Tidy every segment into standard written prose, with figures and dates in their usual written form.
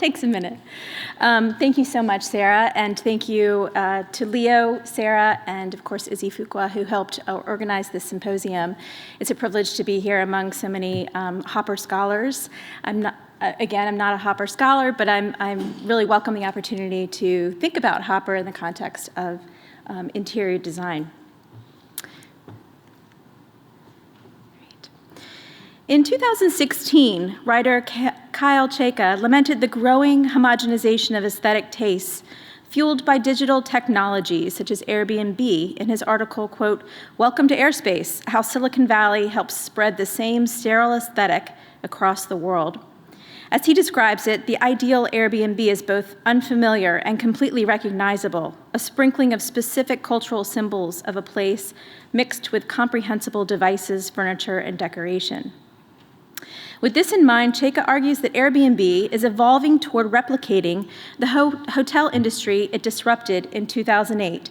takes a minute. Thank you so much, Sarah, and thank you to Leo, Sarah, and of course Izzy Fuqua, who helped organize this symposium. It's a privilege to be here among so many Hopper scholars. I'm not a Hopper scholar, but I'm really welcome the opportunity to think about Hopper in the context of interior design. In 2016, writer Kyle Chayka lamented the growing homogenization of aesthetic tastes fueled by digital technologies such as Airbnb in his article, quote, "Welcome to Airspace, How Silicon Valley Helps Spread the Same Sterile Aesthetic Across the World." As he describes it, the ideal Airbnb is both unfamiliar and completely recognizable, a sprinkling of specific cultural symbols of a place mixed with comprehensible devices, furniture, and decoration. With this in mind, Chayka argues that Airbnb is evolving toward replicating the hotel industry it disrupted in 2008,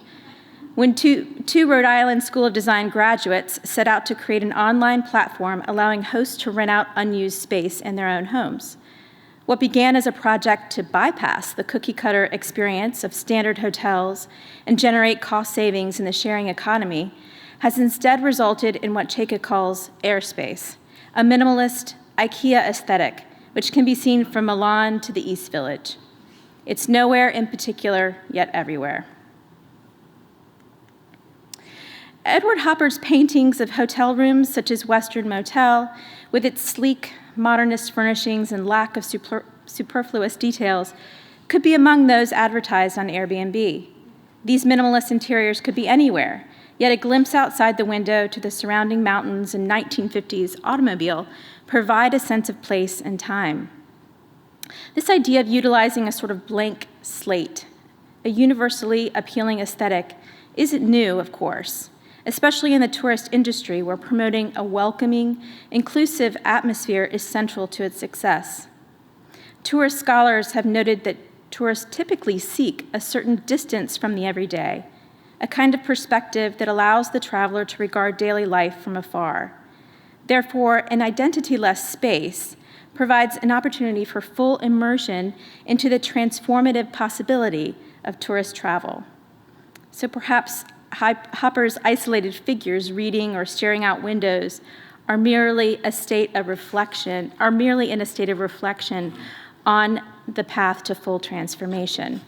when two Rhode Island School of Design graduates set out to create an online platform allowing hosts to rent out unused space in their own homes. What began as a project to bypass the cookie-cutter experience of standard hotels and generate cost savings in the sharing economy has instead resulted in what Chayka calls Airspace, a minimalist IKEA aesthetic, which can be seen from Milan to the East Village. It's nowhere in particular, yet everywhere. Edward Hopper's paintings of hotel rooms, such as Western Motel, with its sleek, modernist furnishings and lack of superfluous details, could be among those advertised on Airbnb. These minimalist interiors could be anywhere, yet a glimpse outside the window to the surrounding mountains and 1950s automobile provide a sense of place and time. This idea of utilizing a sort of blank slate, a universally appealing aesthetic, isn't new, of course, especially in the tourist industry where promoting a welcoming, inclusive atmosphere is central to its success. Tourist scholars have noted that tourists typically seek a certain distance from the everyday, a kind of perspective that allows the traveler to regard daily life from afar. Therefore, an identity-less space provides an opportunity for full immersion into the transformative possibility of tourist travel. So perhaps Hopper's isolated figures reading or staring out windows are merely in a state of reflection on the path to full transformation.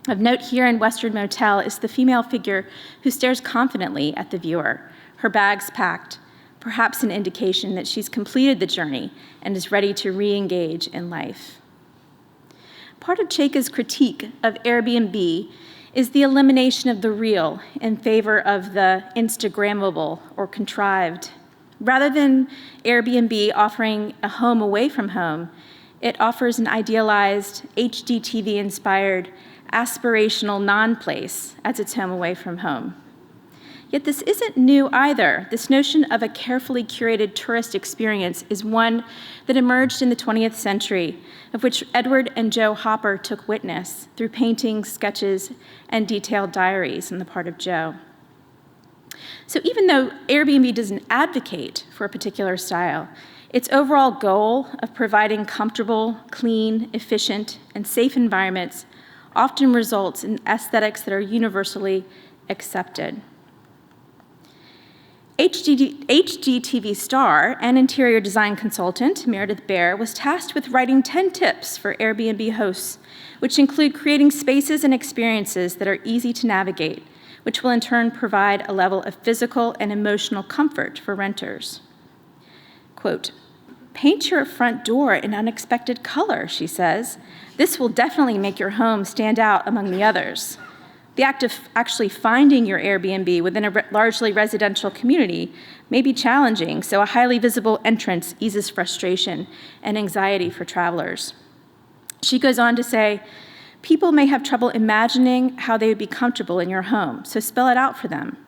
Of note here in Western Motel is the female figure who stares confidently at the viewer, her bags packed, perhaps an indication that she's completed the journey and is ready to re-engage in life. Part of Chayka's critique of Airbnb is the elimination of the real in favor of the Instagrammable or contrived. Rather than Airbnb offering a home away from home, it offers an idealized, HGTV-inspired, aspirational non-place as its home away from home. Yet this isn't new either. This notion of a carefully curated tourist experience is one that emerged in the 20th century, of which Edward and Joe Hopper took witness through paintings, sketches, and detailed diaries on the part of Joe. So even though Airbnb doesn't advocate for a particular style, its overall goal of providing comfortable, clean, efficient, and safe environments often results in aesthetics that are universally accepted. HGTV star and interior design consultant Meredith Baer was tasked with writing 10 tips for Airbnb hosts, which include creating spaces and experiences that are easy to navigate, which will in turn provide a level of physical and emotional comfort for renters. Quote, "Paint your front door in unexpected color," she says. "This will definitely make your home stand out among the others." The act of actually finding your Airbnb within a largely residential community may be challenging, so a highly visible entrance eases frustration and anxiety for travelers. She goes on to say, "People may have trouble imagining how they would be comfortable in your home, so spell it out for them.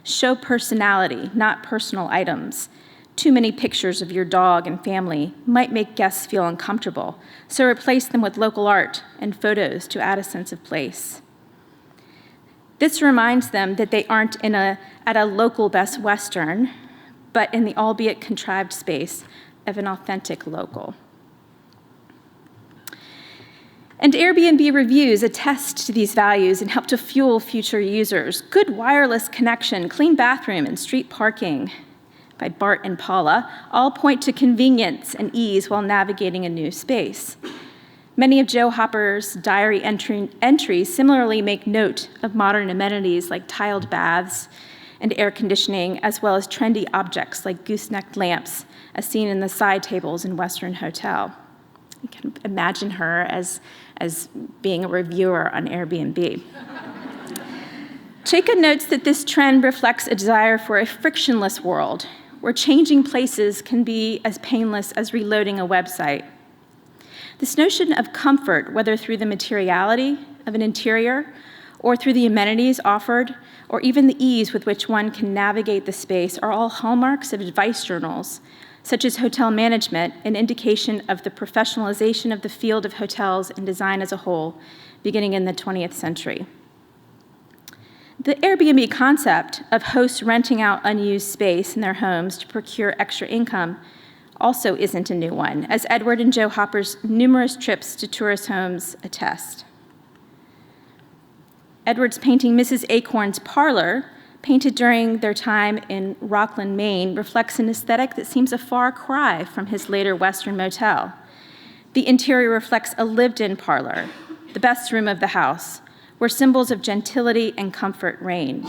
Show personality, not personal items. Too many pictures of your dog and family might make guests feel uncomfortable, so replace them with local art and photos to add a sense of place." This reminds them that they aren't at a local Best Western, but in the albeit contrived space of an authentic local. And Airbnb reviews attest to these values and help to fuel future users. Good wireless connection, clean bathroom, and street parking by Bart and Paula all point to convenience and ease while navigating a new space. Many of Joe Hopper's diary entries similarly make note of modern amenities like tiled baths and air conditioning, as well as trendy objects like gooseneck lamps, as seen in the side tables in Western Hotel. You can imagine her as being a reviewer on Airbnb. Chayka notes that this trend reflects a desire for a frictionless world, where changing places can be as painless as reloading a website. This notion of comfort, whether through the materiality of an interior or through the amenities offered, or even the ease with which one can navigate the space, are all hallmarks of advice journals, such as Hotel Management, an indication of the professionalization of the field of hotels and design as a whole, beginning in the 20th century. The Airbnb concept of hosts renting out unused space in their homes to procure extra income also isn't a new one, as Edward and Joe Hopper's numerous trips to tourist homes attest. Edward's painting Mrs. Acorn's Parlor, painted during their time in Rockland, Maine, reflects an aesthetic that seems a far cry from his later Western motel. The interior reflects a lived-in parlor, the best room of the house, where symbols of gentility and comfort reign.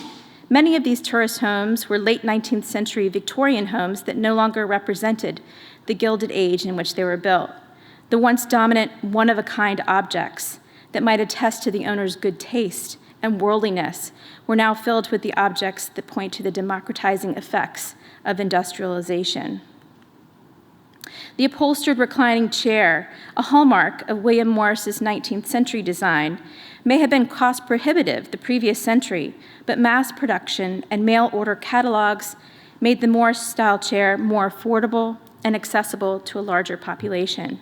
Many of these tourist homes were late 19th century Victorian homes that no longer represented the Gilded Age in which they were built. The once dominant one-of-a-kind objects that might attest to the owner's good taste and worldliness were now filled with the objects that point to the democratizing effects of industrialization. The upholstered reclining chair, a hallmark of William Morris's 19th century design, may have been cost prohibitive the previous century, but mass production and mail order catalogs made the Morris-style chair more affordable and accessible to a larger population.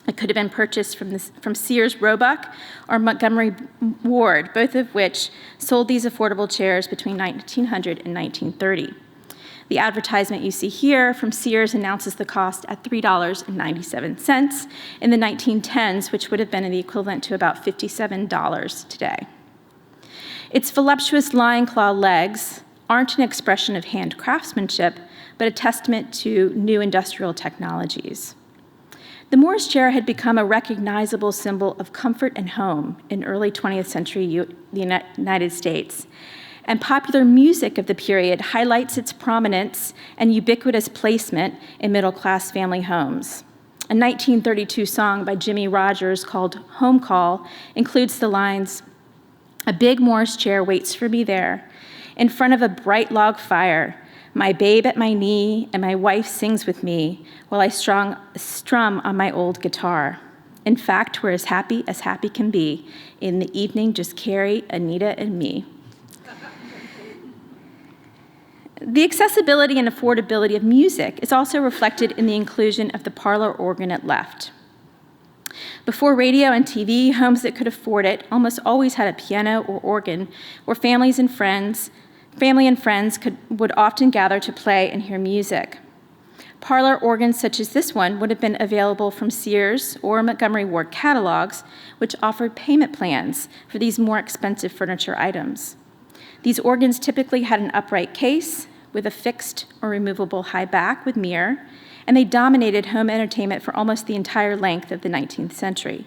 It could have been purchased from Sears Roebuck or Montgomery Ward, both of which sold these affordable chairs between 1900 and 1930. The advertisement you see here from Sears announces the cost at $3.97 in the 1910s, which would have been the equivalent to about $57 today. Its voluptuous lion claw legs aren't an expression of hand craftsmanship, but a testament to new industrial technologies. The Morris chair had become a recognizable symbol of comfort and home in early 20th century the United States, and popular music of the period highlights its prominence and ubiquitous placement in middle-class family homes. A 1932 song by Jimmie Rodgers called Home Call includes the lines, "A big Morris chair waits for me there, in front of a bright log fire, my babe at my knee, and my wife sings with me while I strum on my old guitar. In fact, we're as happy can be. In the evening, just Carrie, Anita, and me." The accessibility and affordability of music is also reflected in the inclusion of the parlor organ at left. Before radio and TV, homes that could afford it almost always had a piano or organ where family and friends would often gather to play and hear music. Parlor organs such as this one would have been available from Sears or Montgomery Ward catalogs, which offered payment plans for these more expensive furniture items. These organs typically had an upright case with a fixed or removable high back with mirror, and they dominated home entertainment for almost the entire length of the 19th century.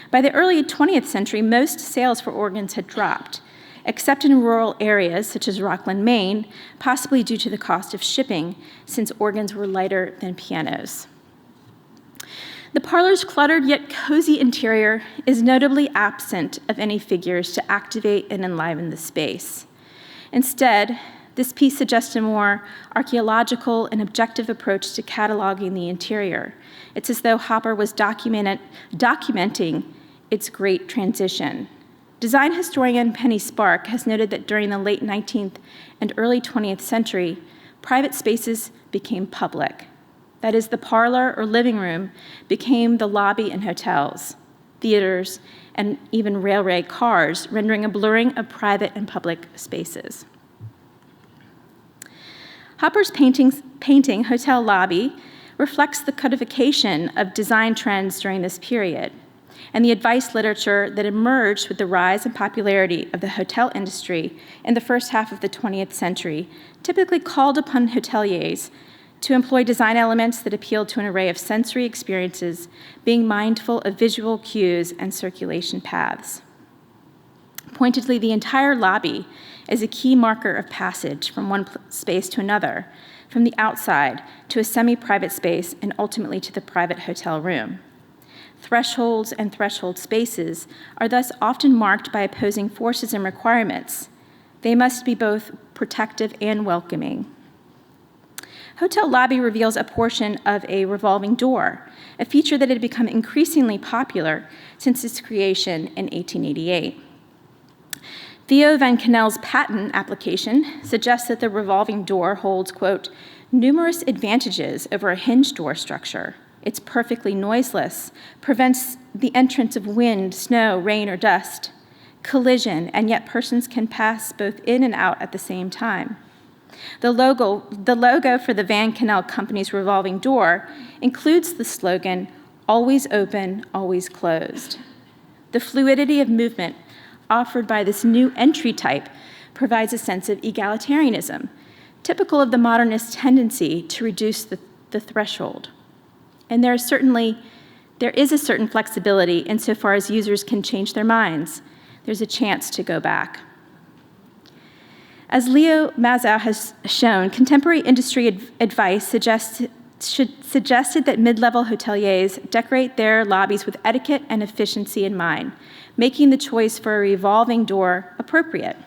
By the early 20th century, most sales for organs had dropped, except in rural areas such as Rockland, Maine, possibly due to the cost of shipping, since organs were lighter than pianos. The parlor's cluttered yet cozy interior is notably absent of any figures to activate and enliven the space. Instead, this piece suggests a more archaeological and objective approach to cataloging the interior. It's as though Hopper was documenting its great transition. Design historian Penny Spark has noted that during the late 19th and early 20th century, private spaces became public. That is, the parlor or living room became the lobby in hotels, theaters, and even railway cars, rendering a blurring of private and public spaces. Hopper's painting Hotel Lobby reflects the codification of design trends during this period. and the advice literature that emerged with the rise and popularity of the hotel industry in the first half of the 20th century typically called upon hoteliers to employ design elements that appealed to an array of sensory experiences, being mindful of visual cues and circulation paths. Pointedly, the entire lobby is a key marker of passage from one space to another, from the outside to a semi-private space, and ultimately to the private hotel room. Thresholds and threshold spaces are thus often marked by opposing forces and requirements. They must be both protective and welcoming. Hotel lobby reveals a portion of a revolving door, a feature that had become increasingly popular since its creation in 1888. Theo van Kannel's patent application suggests that the revolving door holds, quote, numerous advantages over a hinge door structure. It's perfectly noiseless, prevents the entrance of wind, snow, rain, or dust, collision, and yet persons can pass both in and out at the same time. The logo for the Van Kannel Company's revolving door includes the slogan, always open, always closed. The fluidity of movement offered by this new entry type provides a sense of egalitarianism, typical of the modernist tendency to reduce the threshold. And there is a certain flexibility insofar as users can change their minds. There's a chance to go back. As Leo Mazow has shown, contemporary industry advice suggested that mid-level hoteliers decorate their lobbies with etiquette and efficiency in mind, making the choice for a revolving door appropriate.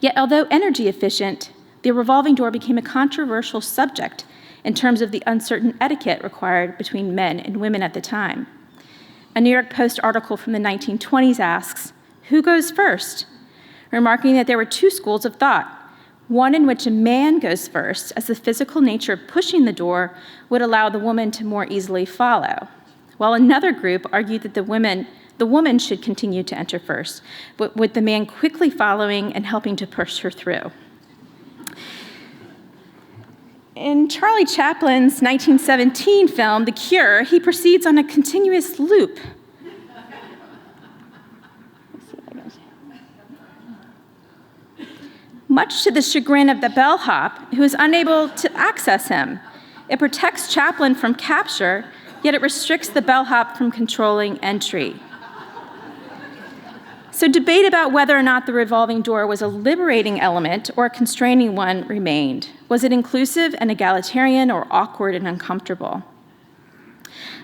Yet, although energy efficient, the revolving door became a controversial subject in terms of the uncertain etiquette required between men and women at the time. A New York Post article from the 1920s asks, who goes first? Remarking that there were two schools of thought, one in which a man goes first, as the physical nature of pushing the door would allow the woman to more easily follow, while another group argued that the woman should continue to enter first, but with the man quickly following and helping to push her through. In Charlie Chaplin's 1917 film, The Cure, he proceeds on a continuous loop. Much to the chagrin of the bellhop, who is unable to access him. It protects Chaplin from capture, yet it restricts the bellhop from controlling entry. So debate about whether or not the revolving door was a liberating element or a constraining one remained. Was it inclusive and egalitarian or awkward and uncomfortable?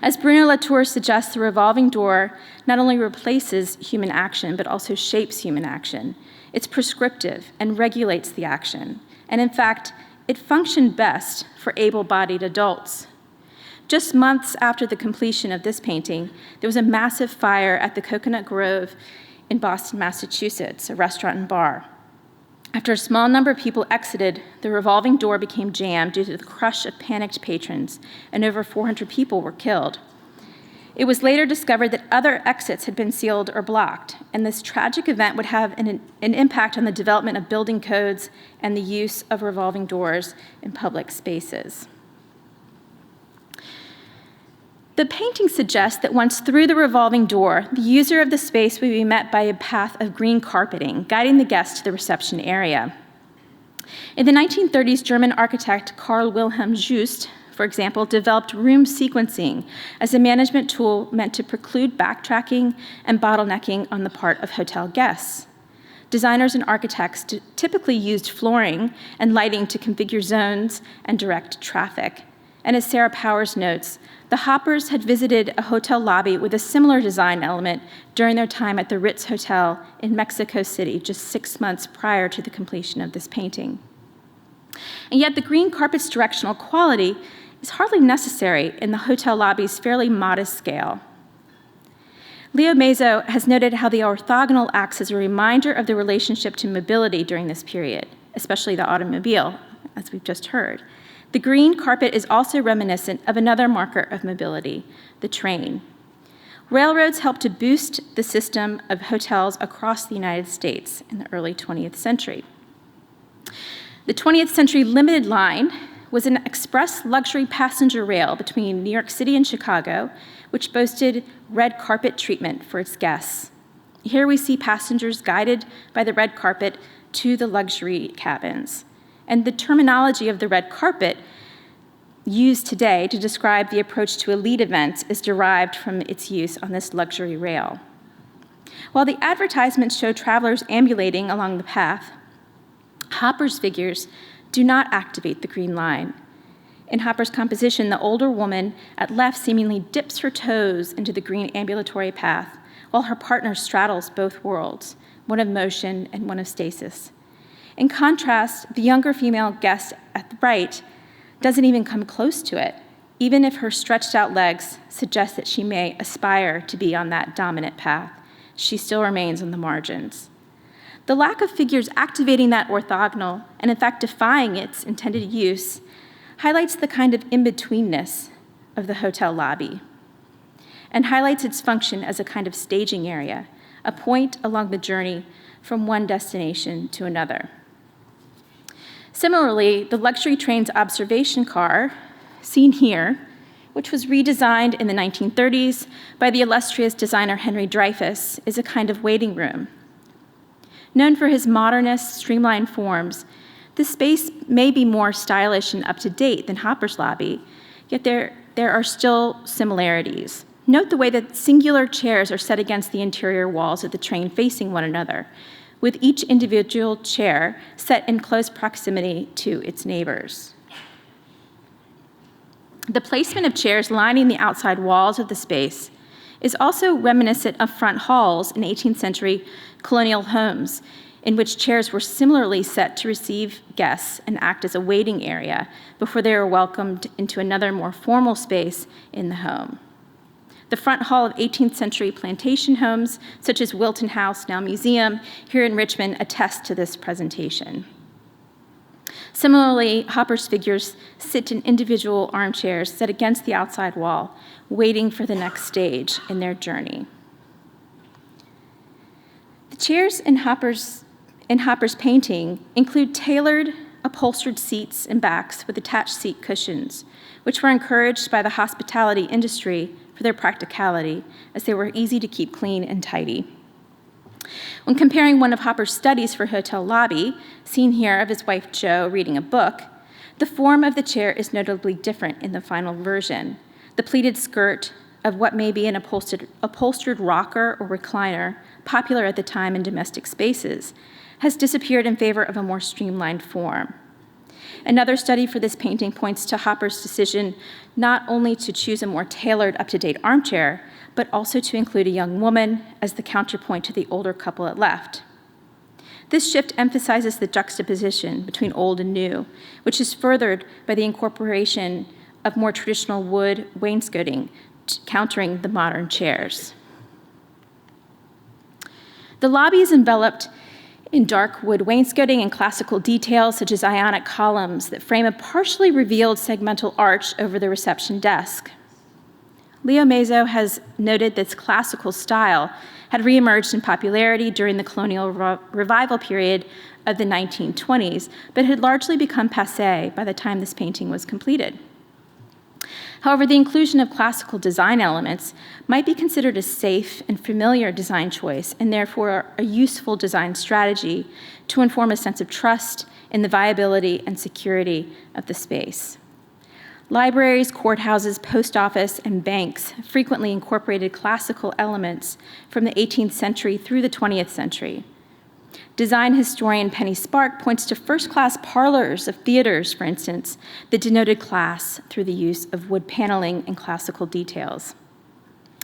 As Bruno Latour suggests, the revolving door not only replaces human action, but also shapes human action. It's prescriptive and regulates the action. And in fact, it functioned best for able-bodied adults. Just months after the completion of this painting, there was a massive fire at the Coconut Grove in Boston, Massachusetts, a restaurant and bar. After a small number of people exited, the revolving door became jammed due to the crush of panicked patrons, and over 400 people were killed. It was later discovered that other exits had been sealed or blocked, and this tragic event would have an impact on the development of building codes and the use of revolving doors in public spaces. The painting suggests that once through the revolving door, the user of the space would be met by a path of green carpeting, guiding the guest to the reception area. In the 1930s, German architect Karl Wilhelm Just, for example, developed room sequencing as a management tool meant to preclude backtracking and bottlenecking on the part of hotel guests. Designers and architects typically used flooring and lighting to configure zones and direct traffic. And as Sarah Powers notes, the Hoppers had visited a hotel lobby with a similar design element during their time at the Ritz Hotel in Mexico City, just 6 months prior to the completion of this painting. And yet the green carpet's directional quality is hardly necessary in the hotel lobby's fairly modest scale. Leo Mazow has noted how the orthogonal acts as a reminder of the relationship to mobility during this period, especially the automobile, as we've just heard. The green carpet is also reminiscent of another marker of mobility, the train. Railroads helped to boost the system of hotels across the United States in the early 20th century. The 20th Century Limited Line was an express luxury passenger rail between New York City and Chicago, which boasted red carpet treatment for its guests. Here we see passengers guided by the red carpet to the luxury cabins. And the terminology of the red carpet used today to describe the approach to elite events is derived from its use on this luxury rail. While the advertisements show travelers ambulating along the path, Hopper's figures do not activate the green line. In Hopper's composition, the older woman at left seemingly dips her toes into the green ambulatory path, while her partner straddles both worlds, one of motion and one of stasis. In contrast, the younger female guest at the right doesn't even come close to it, even if her stretched out legs suggest that she may aspire to be on that dominant path. She still remains on the margins. The lack of figures activating that orthogonal, and in fact defying its intended use, highlights the kind of in-betweenness of the hotel lobby, and highlights its function as a kind of staging area, a point along the journey from one destination to another. Similarly, the luxury train's observation car, seen here, which was redesigned in the 1930s by the illustrious designer Henry Dreyfuss, is a kind of waiting room. Known for his modernist, streamlined forms, this space may be more stylish and up-to-date than Hopper's lobby, yet there are still similarities. Note the way that singular chairs are set against the interior walls of the train facing one another, with each individual chair set in close proximity to its neighbors. The placement of chairs lining the outside walls of the space is also reminiscent of front halls in 18th century colonial homes, in which chairs were similarly set to receive guests and act as a waiting area before they were welcomed into another more formal space in the home. The front hall of 18th century plantation homes, such as Wilton House, now museum, here in Richmond, attest to this presentation. Similarly, Hopper's figures sit in individual armchairs set against the outside wall, waiting for the next stage in their journey. The chairs in Hopper's painting include tailored, upholstered seats and backs with attached seat cushions, which were encouraged by the hospitality industry for their practicality, as they were easy to keep clean and tidy. When comparing one of Hopper's studies for Hotel Lobby, seen here of his wife Jo reading a book, the form of the chair is notably different in the final version. The pleated skirt of what may be an upholstered rocker or recliner, popular at the time in domestic spaces, has disappeared in favor of a more streamlined form. Another study for this painting points to Hopper's decision not only to choose a more tailored, up-to-date armchair, but also to include a young woman as the counterpoint to the older couple at left. This shift emphasizes the juxtaposition between old and new, which is furthered by the incorporation of more traditional wood wainscoting, countering the modern chairs. The lobby is enveloped in dark wood wainscoting and classical details such as ionic columns that frame a partially revealed segmental arch over the reception desk. Leo Mazo has noted this classical style had reemerged in popularity during the colonial revival period of the 1920s, but had largely become passé by the time this painting was completed. However, the inclusion of classical design elements might be considered a safe and familiar design choice, and therefore a useful design strategy to inform a sense of trust in the viability and security of the space. Libraries, courthouses, post office, and banks frequently incorporated classical elements from the 18th century through the 20th century. Design historian Penny Spark points to first-class parlors of theaters, for instance, that denoted class through the use of wood paneling and classical details.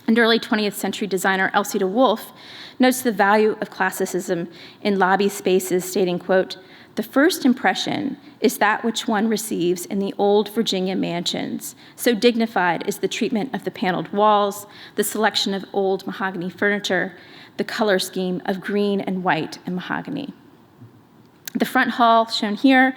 And early 20th century designer Elcida Wolff notes the value of classicism in lobby spaces, stating, quote, "The first impression is that which one receives in the old Virginia mansions. So dignified is the treatment of the paneled walls, the selection of old mahogany furniture, the color scheme of green and white and mahogany." The front hall, shown here,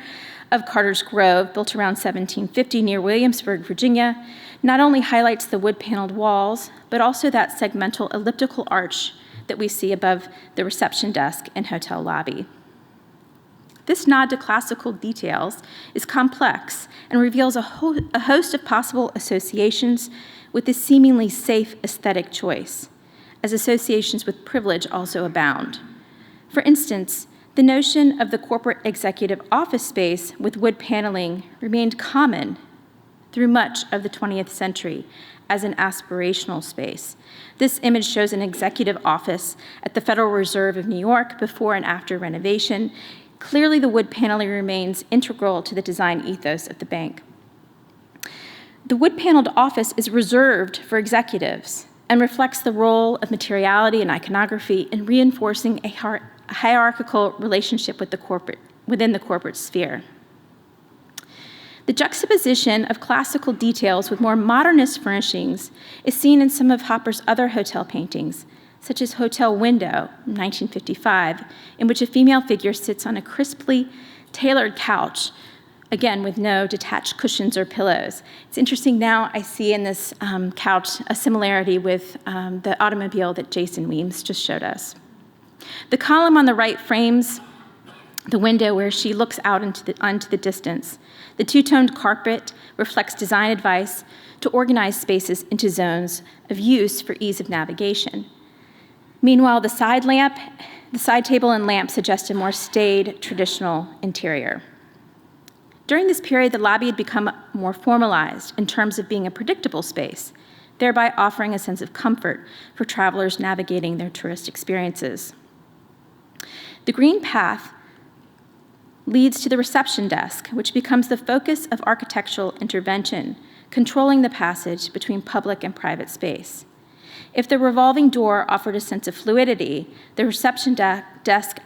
of Carter's Grove, built around 1750 near Williamsburg, Virginia, not only highlights the wood-paneled walls, but also that segmental elliptical arch that we see above the reception desk and hotel lobby. This nod to classical details is complex and reveals a host of possible associations with a seemingly safe aesthetic choice, as associations with privilege also abound. For instance, the notion of the corporate executive office space with wood paneling remained common through much of the 20th century as an aspirational space. This image shows an executive office at the Federal Reserve of New York before and after renovation. Clearly, the wood paneling remains integral to the design ethos of the bank. The wood-paneled office is reserved for executives and reflects the role of materiality and iconography in reinforcing a hierarchical relationship within the corporate sphere. The juxtaposition of classical details with more modernist furnishings is seen in some of Hopper's other hotel paintings, such as Hotel Window, 1955, in which a female figure sits on a crisply tailored couch, again with no detached cushions or pillows. It's interesting now I see in this couch a similarity with the automobile that Jason Weems just showed us. The column on the right frames the window where she looks out onto the distance. The two-toned carpet reflects design advice to organize spaces into zones of use for ease of navigation. Meanwhile, the side table and lamp suggest a more staid, traditional interior. During this period, the lobby had become more formalized in terms of being a predictable space, thereby offering a sense of comfort for travelers navigating their tourist experiences. The green path leads to the reception desk, which becomes the focus of architectural intervention, controlling the passage between public and private space. If the revolving door offered a sense of fluidity, the reception desk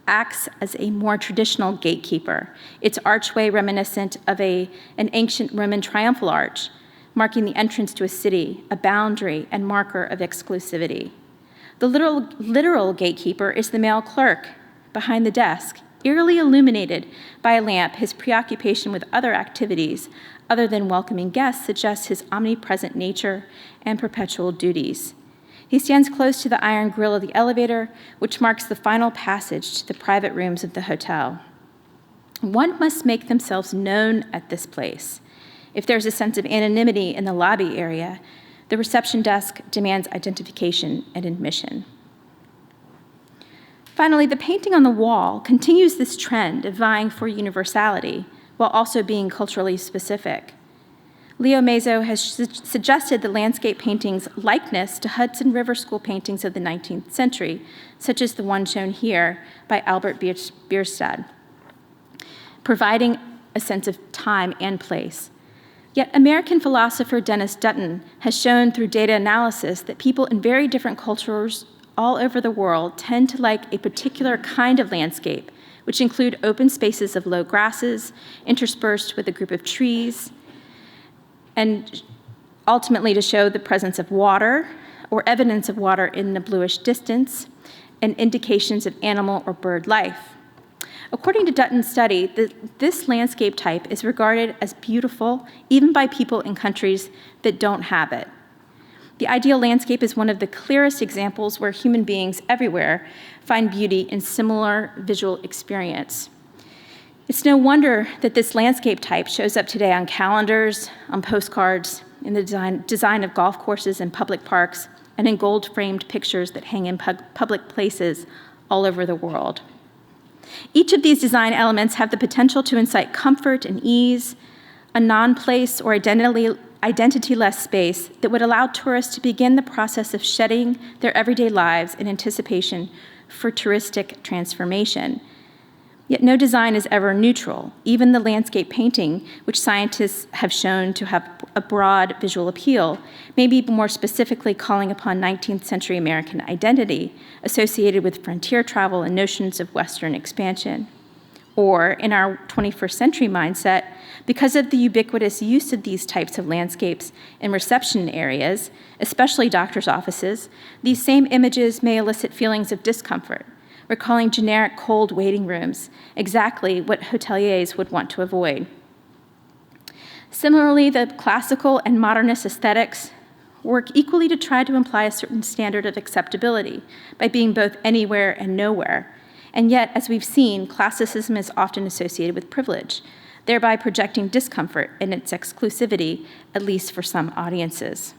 acts as a more traditional gatekeeper, its archway reminiscent of an ancient Roman triumphal arch, marking the entrance to a city, a boundary and marker of exclusivity. The literal gatekeeper is the male clerk behind the desk, eerily illuminated by a lamp. His preoccupation with other activities other than welcoming guests suggests his omnipresent nature and perpetual duties. He stands close to the iron grille of the elevator, which marks the final passage to the private rooms of the hotel. One must make themselves known at this place. If there's a sense of anonymity in the lobby area, the reception desk demands identification and admission. Finally, the painting on the wall continues this trend of vying for universality while also being culturally specific. Leo Mazo has suggested the landscape painting's likeness to Hudson River School paintings of the 19th century, such as the one shown here by Albert Bierstadt, providing a sense of time and place. Yet American philosopher Dennis Dutton has shown through data analysis that people in very different cultures all over the world tend to like a particular kind of landscape, which include open spaces of low grasses interspersed with a group of trees, and ultimately to show the presence of water or evidence of water in the bluish distance and indications of animal or bird life. According to Dutton's study, this landscape type is regarded as beautiful even by people in countries that don't have it. The ideal landscape is one of the clearest examples where human beings everywhere find beauty in similar visual experience. It's no wonder that this landscape type shows up today on calendars, on postcards, in the design of golf courses and public parks, and in gold-framed pictures that hang in public places all over the world. Each of these design elements have the potential to incite comfort and ease, a non-place or identity-less space that would allow tourists to begin the process of shedding their everyday lives in anticipation for touristic transformation. Yet no design is ever neutral. Even the landscape painting, which scientists have shown to have a broad visual appeal, may be more specifically calling upon 19th century American identity associated with frontier travel and notions of Western expansion. Or, in our 21st century mindset, because of the ubiquitous use of these types of landscapes in reception areas, especially doctors' offices, these same images may elicit feelings of discomfort, recalling generic cold waiting rooms, exactly what hoteliers would want to avoid. Similarly, the classical and modernist aesthetics work equally to try to imply a certain standard of acceptability by being both anywhere and nowhere. And yet, as we've seen, classicism is often associated with privilege, thereby projecting discomfort in its exclusivity, at least for some audiences.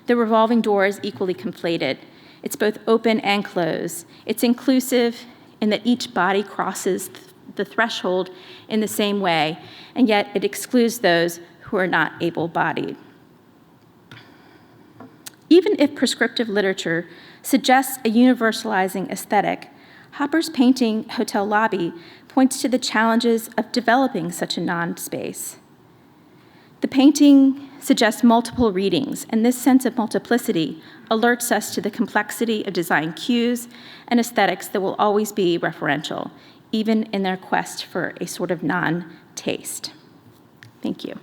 The revolving door is equally conflated. It's both open and closed. It's inclusive in that each body crosses the threshold in the same way, and yet it excludes those who are not able-bodied. Even if prescriptive literature suggests a universalizing aesthetic, Hopper's painting Hotel Lobby points to the challenges of developing such a non-space. The painting suggests multiple readings, and this sense of multiplicity alerts us to the complexity of design cues and aesthetics that will always be referential, even in their quest for a sort of non-taste. Thank you.